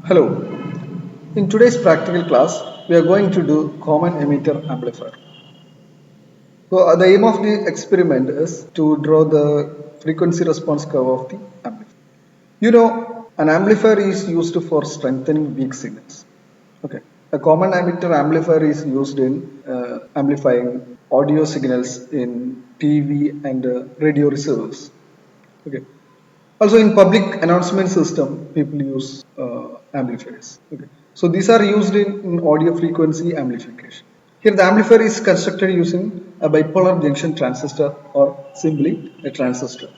Hello. In today's practical class, we are going to do common emitter amplifier. So the aim of the experiment is to draw the frequency response curve of the amplifier. An amplifier is used for strengthening weak signals. Okay. A common emitter amplifier is used in amplifying audio signals in TV and radio receivers. Okay. Also in public announcement system, people use amplifiers. Okay. So these are used in audio frequency amplification. Here the amplifier is constructed using a bipolar junction transistor or simply a transistor.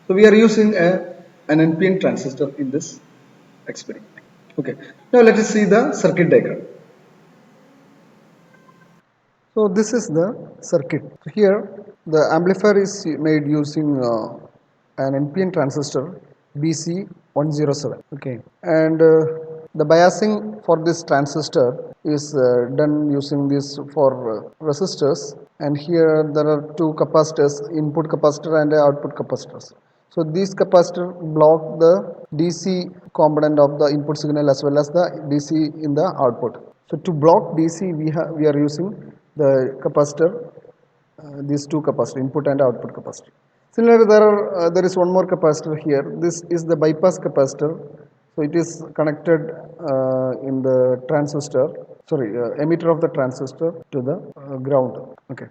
So we are using an NPN transistor in this experiment. Okay. Now let us see the circuit diagram. So this is the circuit. Here the amplifier is made using an NPN transistor BC107. Okay, and the biasing for this transistor is done using this for resistors, and here there are two capacitors, input capacitor and output capacitors. So these capacitor block the DC component of the input signal as well as the DC in the output. So to block DC, we are using the capacitor, these two capacitor, input and output capacitor. Similarly, there is one more capacitor here. This is the bypass capacitor. So it is connected in the transistor, emitter of the transistor to the ground. Okay,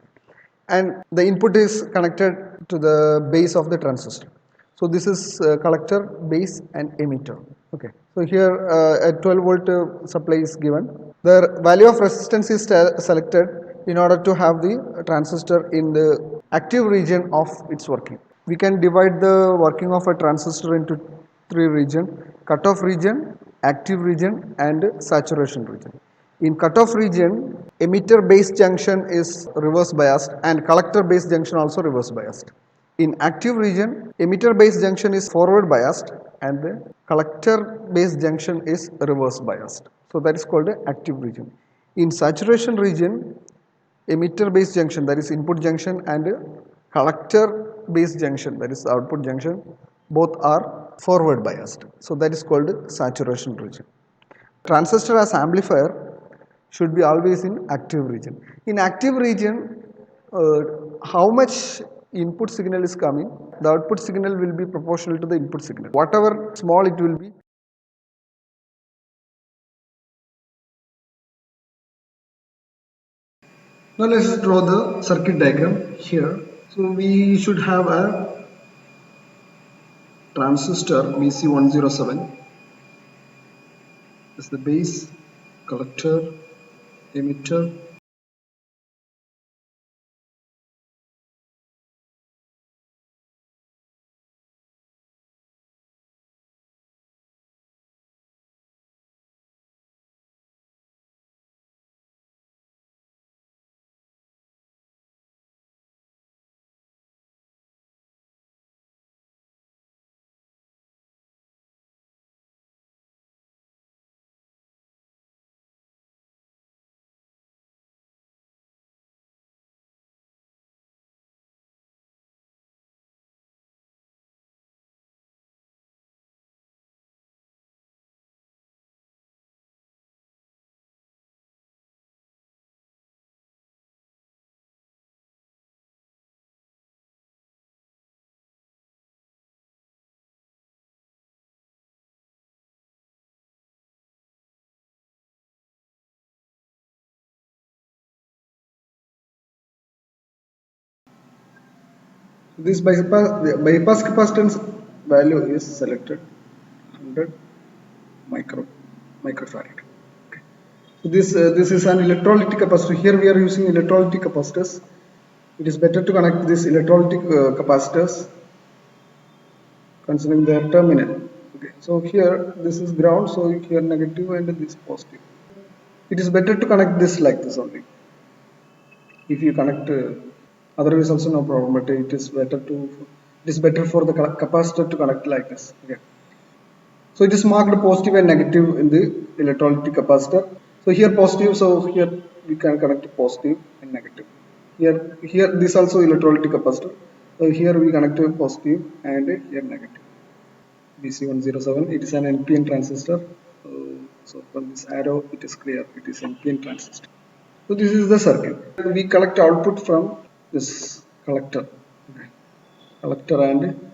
and the input is connected to the base of the transistor. So this is collector, base and emitter. Okay, so here a 12 volt supply is given. The value of resistance is selected in order to have the transistor in the active region of its working. We can divide the working of a transistor into three regions: cutoff region, active region and saturation region. In cutoff region, emitter base junction is reverse biased and collector base junction also reverse biased. In active region, emitter base junction is forward biased and the collector base junction is reverse biased. So that is called the active region. In saturation region, emitter base junction, that is input junction, and collector base junction, that is output junction, both are forward biased. So that is called saturation region. Transistor as amplifier should be always in active region. In active region, how much input signal is coming, the output signal will be proportional to the input signal. Whatever small it will be. Now let's draw the circuit diagram here. So we should have a transistor BC107 as the base, collector, emitter. This bypass capacitance value is selected 100 micro microfarad. Okay. So this is an electrolytic capacitor. Here we are using electrolytic capacitors. It is better to connect these electrolytic capacitors considering their terminal. Okay. So here this is ground. So here negative and this positive. It is better to connect this like this only. If you connect otherwise also no problem, but it is better for the capacitor to connect like this. Okay. So it is marked positive and negative in the electrolytic capacitor. So here positive, so here we can connect positive and negative. Here this also electrolytic capacitor. So here we connect positive and here negative. BC107, it is an NPN transistor. So from this arrow it is clear, it is NPN transistor. So this is the circuit. We collect output from this collector, okay. Collector and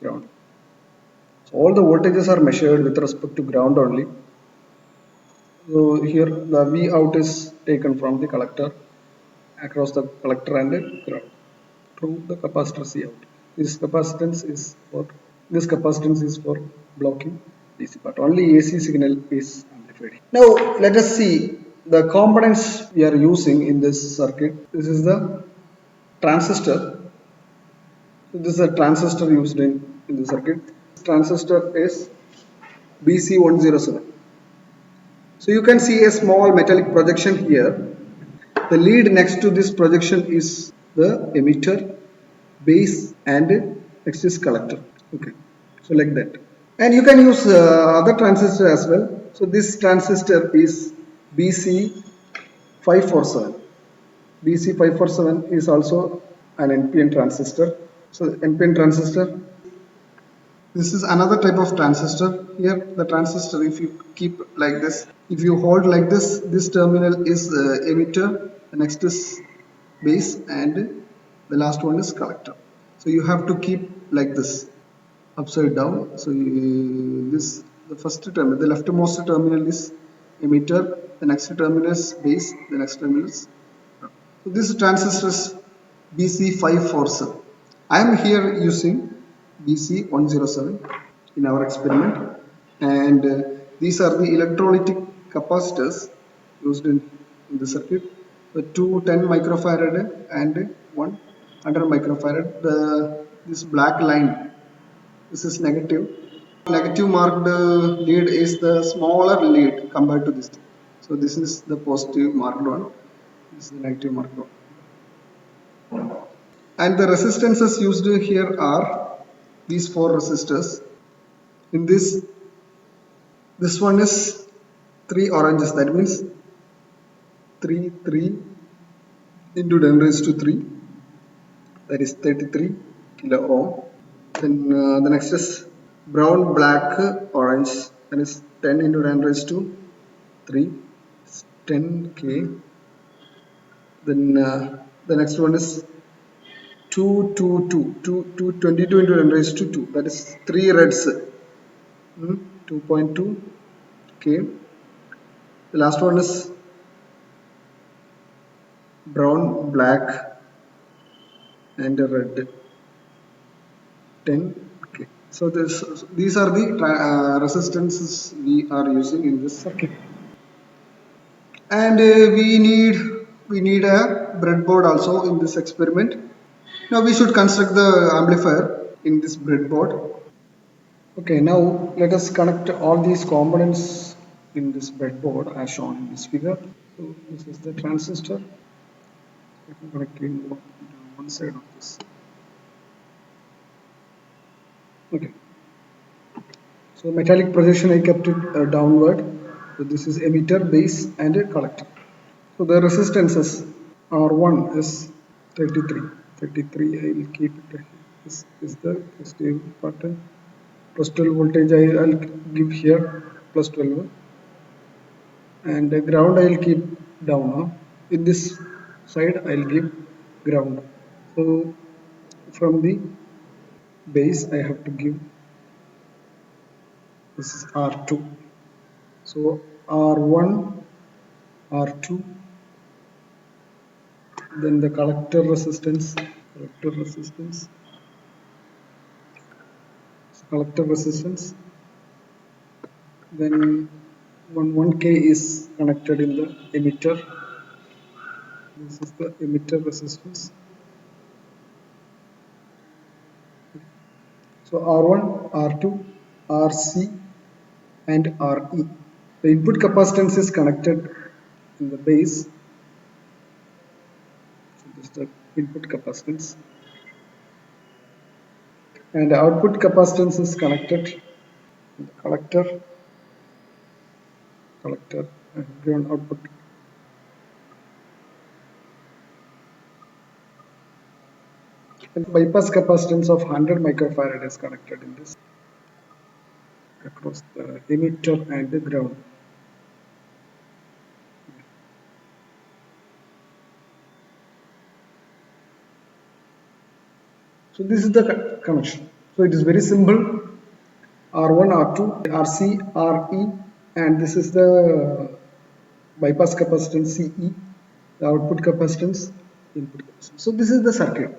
ground. So all the voltages are measured with respect to ground only. So here the V out is taken from the collector across the collector and ground through the capacitor C out. This capacitance is for blocking DC, but only AC signal is amplified. Now let us see the components we are using in this circuit. This is the transistor. So this is a transistor used in the circuit. This transistor is BC107. So you can see a small metallic projection here. The lead next to this projection is the emitter, base, and next is collector. Okay, so like that. And you can use other transistor as well. So this transistor is BC547. BC547 is also an NPN transistor. So NPN transistor, this is another type of transistor. Here the transistor, if you keep like this, if you hold like this terminal is emitter, the next is base, and the last one is collector. So you have to keep like this, upside down. So the first terminal, the leftmost terminal is emitter, the next terminal is base, the next terminal is. So this transistor is BC547. I am here using BC107 in our experiment, and these are the electrolytic capacitors used in the circuit. The two 10 microfarad and one 100 microfarad. This black line, this is negative. Negative marked lead is the smaller lead compared to this. So this is the positive marked one. This is the negative marked one. And the resistances used here are these four resistors. In this one is 3 oranges, that means 3 into 10 raised to 3, that is 33 kilo ohm. Then the next is brown, black, orange, that is 10 into 10 raised to 3, 10k. Then the next one is 22 into 10 raised to 2, that is 3 reds, 2.2 k. The last one is brown, black, and red, 10 k. So these are the resistances we are using in this circuit. And we need a breadboard also in this experiment. Now we should construct the amplifier in this breadboard. Okay, now let us connect all these components in this breadboard as shown in this figure. So this is the transistor. Let me connect in one side of this. Okay. So metallic projection, I kept it downward. So this is emitter, base, and a collector. So the resistances R1 is 33. I will keep it. This is the positive part. Plus 12 voltage I'll give here, plus 12, and the ground I'll keep down. In this side I'll give ground. So from the base I have to give, this is R2. So R1, R2, then the collector resistance, then 1k is connected in the emitter. This is the emitter resistance. So R1, R2, RC, and RE. The input capacitance is connected in the base. So this is the input capacitance. And the output capacitance is connected in the collector, and ground output. And bypass capacitance of 100 microfarad is connected in this across the emitter and the ground. So this is the connection. So it is very simple. R1, R2, RC, RE, and this is the bypass capacitance CE, the output capacitance, input capacitance. So this is the circuit.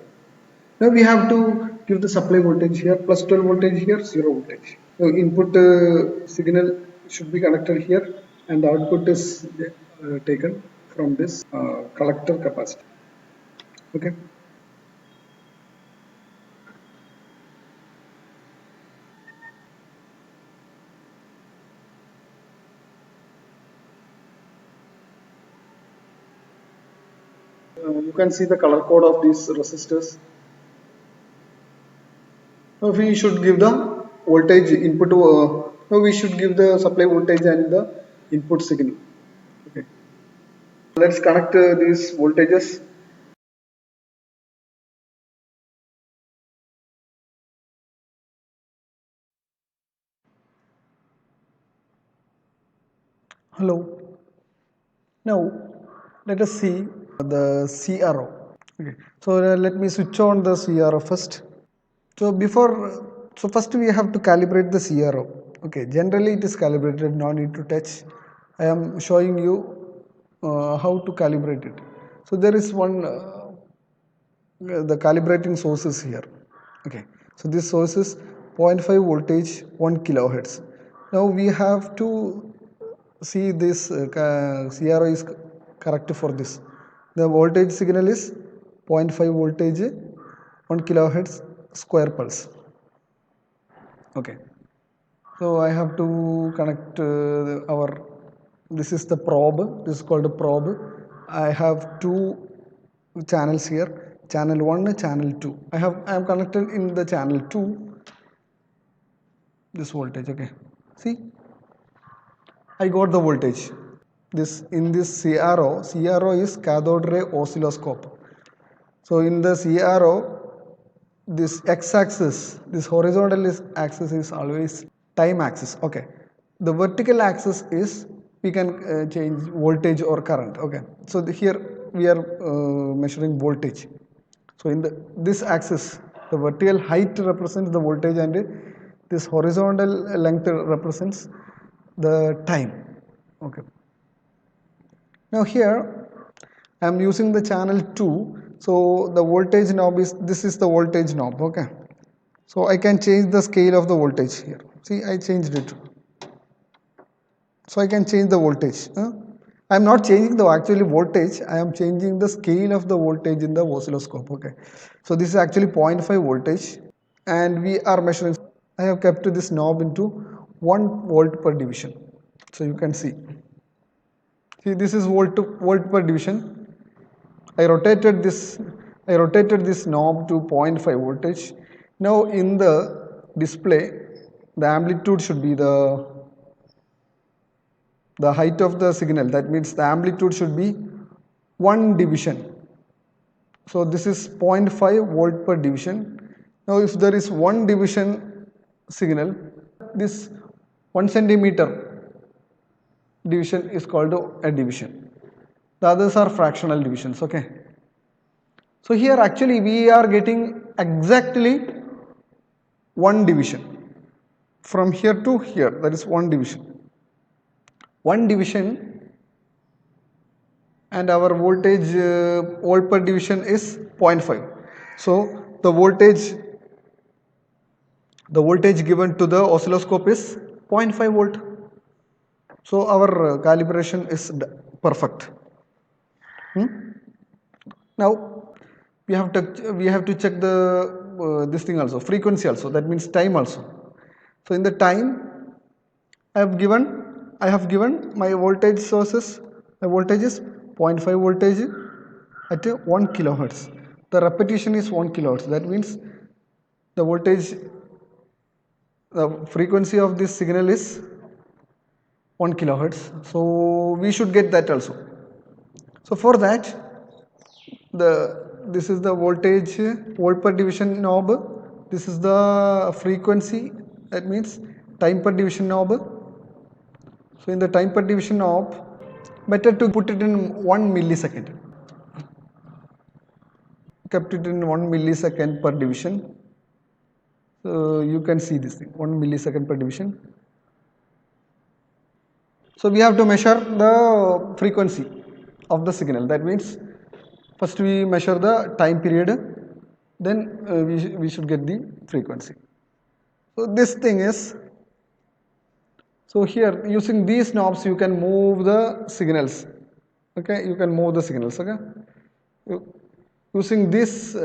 Now we have to give the supply voltage here, plus 12 voltage here, 0 voltage. So input signal should be connected here, and the output is taken from this collector capacitor. Okay. You can see the color code of these resistors. Now we should give the voltage input. Now we should give the supply voltage and the input signal. Okay. Let's connect these voltages. Hello. Now let us see the CRO. Okay. So let me switch on the CRO first. So first we have to calibrate the CRO. Okay, generally it is calibrated, no need to touch. I am showing you how to calibrate it. So there is one, the calibrating source is here. Okay, so this source is 0.5 voltage, 1 kilohertz. Now we have to see this CRO is correct for this. The voltage signal is 0.5 voltage, 1 kilohertz square pulse. Okay, so I have to connect our, this is the probe, this is called a probe. I have two channels here, channel 1, channel 2. I am connected in the channel 2 this voltage. Okay, see, I got the voltage. This in this CRO is cathode ray oscilloscope. So in the CRO, this x-axis, this horizontal axis is always time axis. Okay, the vertical axis is, we can change voltage or current. Okay, so here we are measuring voltage. So in the this axis, the vertical height represents the voltage and this horizontal length represents the time. Okay, now here I am using the channel 2, so the voltage knob is, this is the voltage knob. Okay, so I can change the scale of the voltage here. See, I changed it. So I can change the voltage. I am not changing the actually voltage, I am changing the scale of the voltage in the oscilloscope. Okay, so this is actually 0.5 voltage and we are measuring. I have kept this knob into 1 volt per division. So you can see. See, this is volt per division. I rotated this knob to 0.5 voltage. Now in the display, the amplitude should be the height of the signal. That means the amplitude should be 1 division. So this is 0.5 volt per division. Now if there is 1 division signal, this 1 centimeter division is called a division. The others are fractional divisions. Okay. So here actually we are getting exactly 1 division. From here to here, that is 1 division. 1 division, and our voltage volt per division is 0.5. So the voltage given to the oscilloscope is 0.5 volt. So our calibration is perfect. Now we have to check the this thing also, frequency also, that means time also. So in the time, I have given my voltage sources. My voltage is 0.5 voltage at 1 kilohertz. The repetition is 1 kilohertz. That means the voltage, the frequency of this signal is 1 kilohertz. So we should get that also. So for that, this is the voltage volt per division knob. This is the frequency. That means time per division knob. So in the time per division knob, better to put it in 1 millisecond. kept it in 1 millisecond per division. So you can see this thing, 1 millisecond per division. So we have to measure the frequency of the signal. That means first we measure the time period, then we should get the frequency. So this thing is, so here using these knobs you can move the signals. Okay, you can move the signals. Okay, using this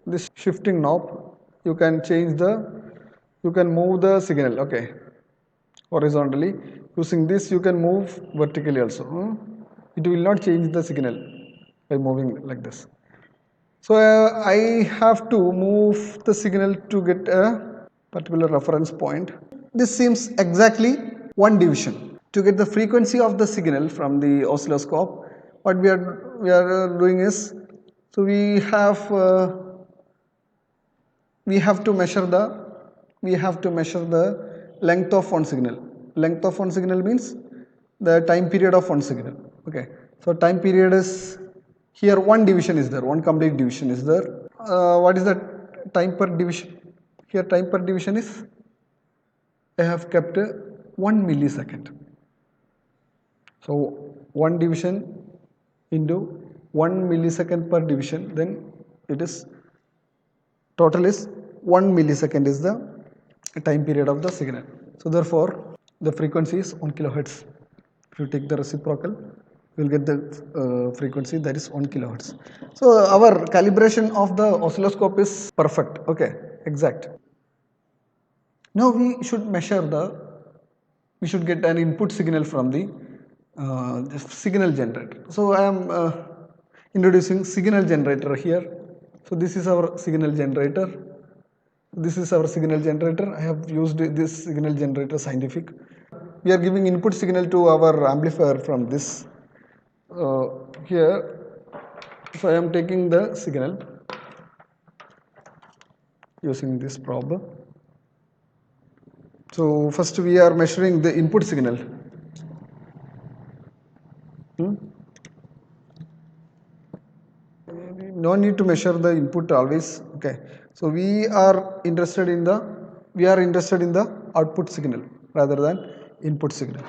this shifting knob, you can change the, you can move the signal. Okay, horizontally. Using this you can move vertically also. It will not change the signal by moving like this. So I have to move the signal to get a particular reference point. This seems exactly one division. To get the frequency of the signal from the oscilloscope, what we are doing is, so we have to measure the length of one signal. Length of one signal means the time period of one signal. Okay, so time period is, here one division is there, one complete division is there. What is the time per division? Here time per division is, I have kept 1 millisecond. So 1 division into 1 millisecond per division, then it is, total is 1 millisecond is the time period of the signal. So therefore the frequency is 1 kilohertz. If you take the reciprocal, you will get the frequency, that is 1 kilohertz. So our calibration of the oscilloscope is perfect. Okay, exact. Now we should get an input signal from the signal generator. So I am introducing signal generator here. So this is our signal generator. This is our signal generator. I have used this signal generator scientific. We are giving input signal to our amplifier from this here. So I am taking the signal using this probe. So first we are measuring the input signal. No need to measure the input always. Okay, so we are interested in the output signal rather than input signal.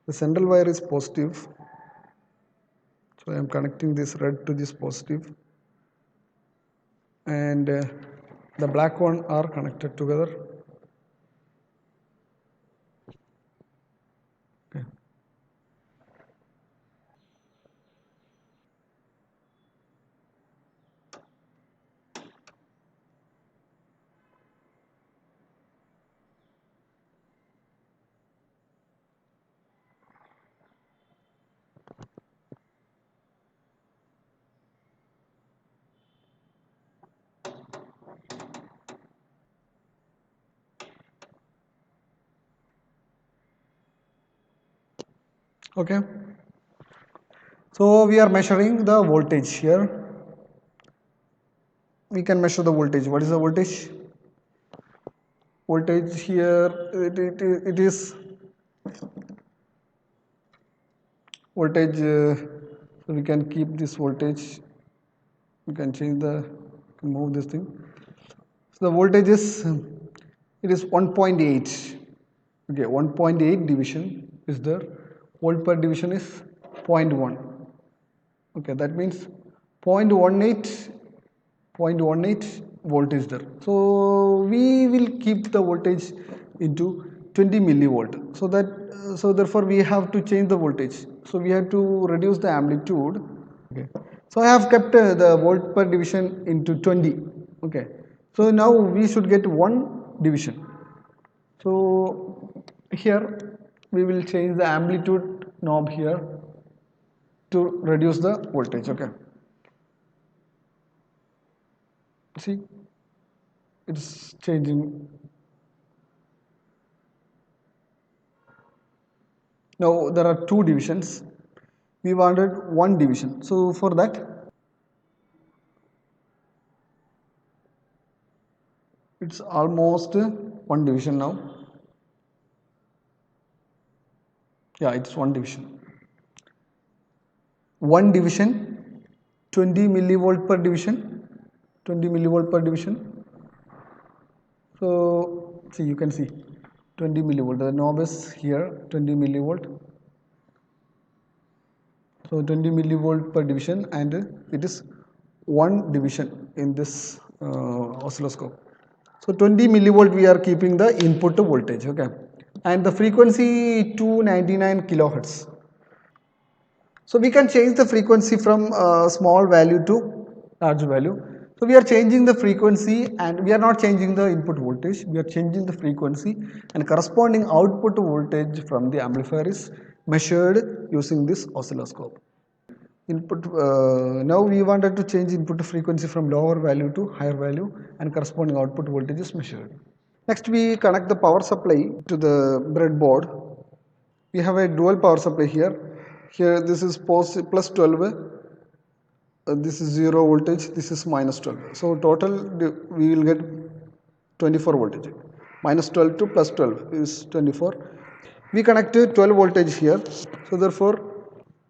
The central wire is positive, so I am connecting this red to this positive, and the black one are connected together. Okay. Okay. So we are measuring the voltage here. We can measure the voltage. What is the voltage? Voltage here, it is voltage. So we can keep this voltage. We can change move this thing. So the voltage is, it is 1.8. Okay, 1.8 division is there. Volt per division is 0.1. Okay, that means 0.18 volt is there. So we will keep the voltage into 20 millivolt. So so therefore we have to change the voltage. So we have to reduce the amplitude. Okay. So I have kept the volt per division into 20. Okay. So now we should get one division. So here we will change the amplitude knob here to reduce the voltage. Okay. See, it's changing. Now there are two divisions. We wanted one division. So for that, it's almost one division now. Yeah, it's one division. One division, 20 millivolt per division, 20 millivolt per division. So see, you can see 20 millivolt. The knob is here, 20 millivolt. So 20 millivolt per division, and it is one division in this oscilloscope. So 20 millivolt we are keeping the input voltage, okay, and the frequency 299 kilohertz. So we can change the frequency from small value to large value. So we are changing the frequency and we are not changing the input voltage. We are changing the frequency, and corresponding output voltage from the amplifier is measured using this oscilloscope. Input now we wanted to change input frequency from lower value to higher value, and corresponding output voltage is measured. Next we connect the power supply to the breadboard. We have a dual power supply here. Here this is plus 12, this is 0 voltage, this is minus 12. So total we will get 24 voltage. Minus 12 to plus 12 is 24. We connected 12 voltage here. So therefore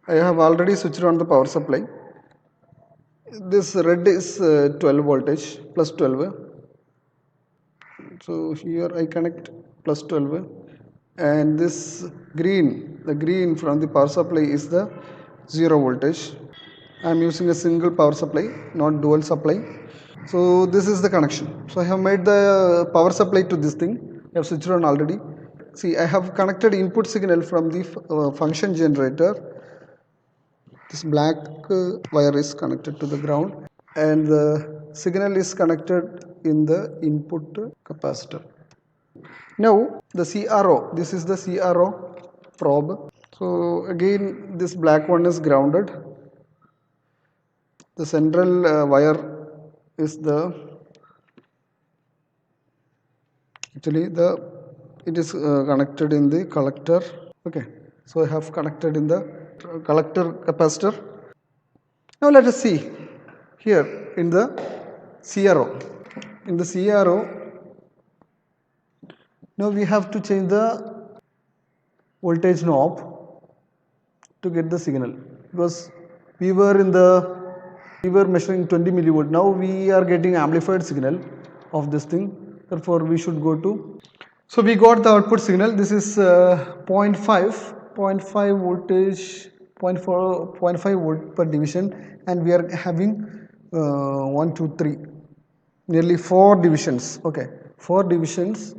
I have already switched on the power supply. This red is 12 voltage plus 12. So here I connect plus 12, and this green, the green from the power supply is the 0 voltage. I am using a single power supply, not dual supply. So this is the connection. So I have made the power supply to this thing. I have switched on already. See, I have connected input signal from the function generator. This black wire is connected to the ground, and the signal is connected in the input capacitor. Now the CRO, this is the CRO probe. So again this black one is grounded. The central wire is the actually the it is connected in the collector. Okay, so I have connected in the collector capacitor. Now let us see here in the CRO. In the CRO, now we have to change the voltage knob to get the signal, because we were measuring 20 millivolt. Now we are getting amplified signal of this thing. Therefore we should go to, so we got the output signal. This is 0.5 voltage, 0.5 volt per division, and we are having 1 2 3 nearly 4 divisions. Okay, 4 divisions.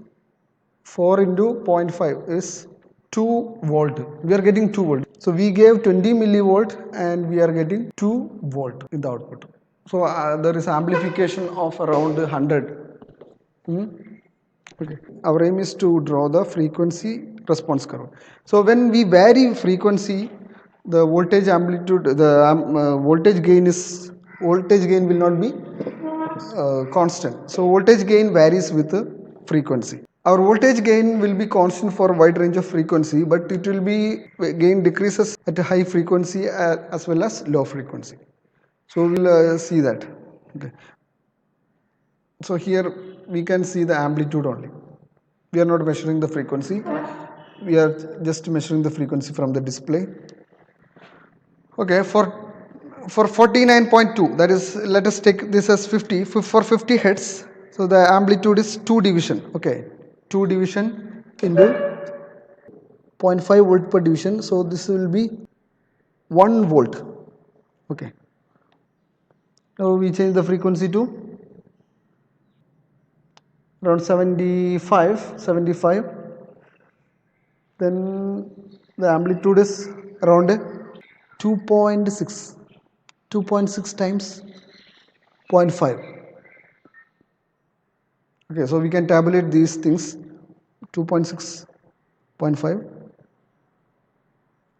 4 into 0.5 is 2 volt. We are getting 2 volt. So we gave 20 millivolt and we are getting 2 volt in the output. So there is amplification of around 100. Okay. Our aim is to draw the frequency response curve. So when we vary frequency, the voltage amplitude, the voltage gain will not be constant. So voltage gain varies with the frequency. Our voltage gain will be constant for a wide range of frequency, but it will be gain decreases at a high frequency as well as low frequency. So we'll see that. Okay. So here we can see the amplitude only. We are not measuring the frequency. We are just measuring the frequency from the display. Okay, for 49.2, that is, let us take this as 50. For 50 hertz, so the amplitude is 2 division. Okay, 2 division into 0.5 volt per division. So this will be 1 volt. Okay. Now we change the frequency to around 75. Then the amplitude is around 2.6 times 0.5. Okay, so we can tabulate these things. 2.6, 0.5.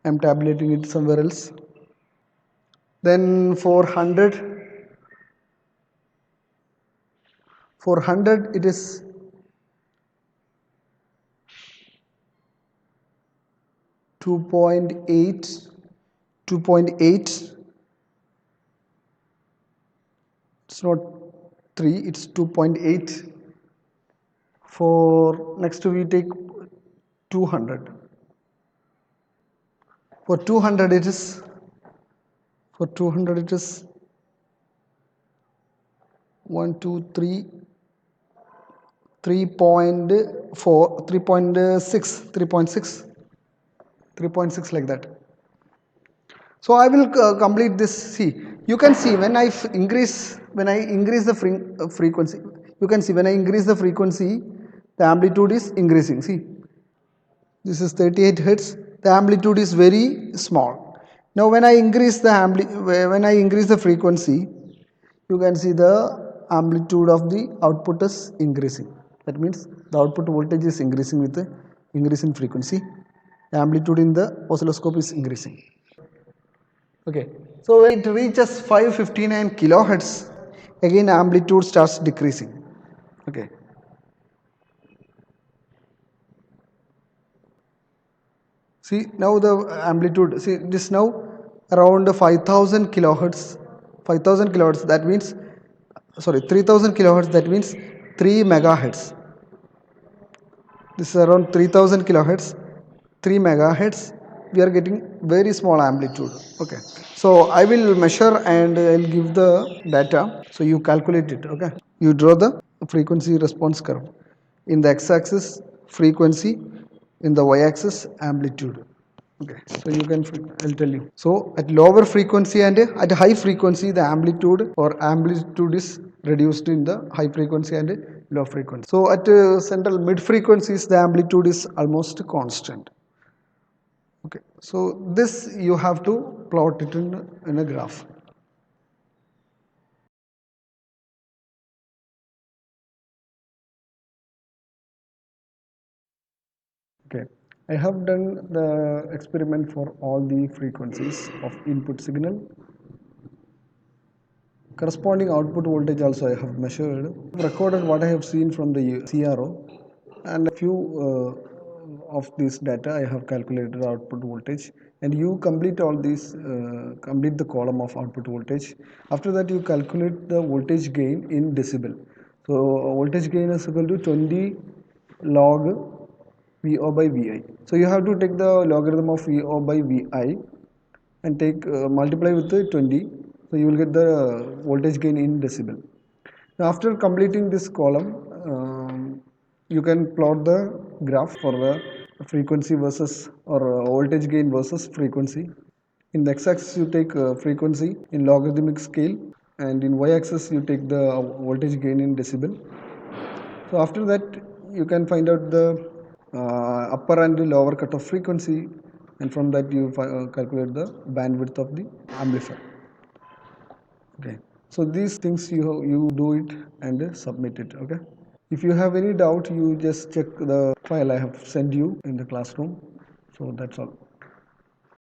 I am tabulating it somewhere else. Then for 100 it is 2.8. It's not 3, it's 2.8. For next we take 200. For 200 it is, for 200 it is 1, 2, 3, 3.4, 3.6, 3.6, 3.6 like that. So I will complete this. See, you can see when I increase the frequency, you can see when I increase the frequency, the amplitude is increasing. See, this is 38 hertz. The amplitude is very small. Now when I increase the frequency, you can see the amplitude of the output is increasing. That means the output voltage is increasing with the increase in frequency. The amplitude in the oscilloscope is increasing. Okay, so when it reaches 559 kilohertz, again amplitude starts decreasing. Okay, see now the amplitude. See this now around 5000 kilohertz. 5000 kilohertz. That means, sorry, 3000 kilohertz. That means 3 megahertz. This is around 3000 kilohertz, 3 megahertz. We are getting very small amplitude. Okay, so I will measure and I'll give the data, so you calculate it. Okay, you draw the frequency response curve. In the x-axis frequency, in the y-axis amplitude. Okay, so you can, I'll tell you. So at lower frequency and at high frequency, the amplitude is reduced in the high frequency and low frequency. So at central mid frequencies, the amplitude is almost constant. Okay, so this you have to plot it in a graph. Okay, I have done the experiment for all the frequencies of input signal. Corresponding output voltage also I have measured. Recorded what I have seen from the CRO, and a few of this data I have calculated output voltage. And you complete all these, complete the column of output voltage. After that you calculate the voltage gain in decibel. So voltage gain is equal to 20 log VO by VI. So you have to take the logarithm of VO by VI and take multiply with the 20, so you will get the voltage gain in decibel. Now after completing this column, you can plot the graph for the frequency versus, or voltage gain versus frequency. In the x-axis you take frequency in logarithmic scale, and in y-axis you take the voltage gain in decibel. So after that you can find out the upper and lower cutoff frequency, and from that you calculate the bandwidth of the amplifier. Okay, so these things you do it and submit it. Okay, if you have any doubt, you just check the file I have sent you in the classroom. So that's all.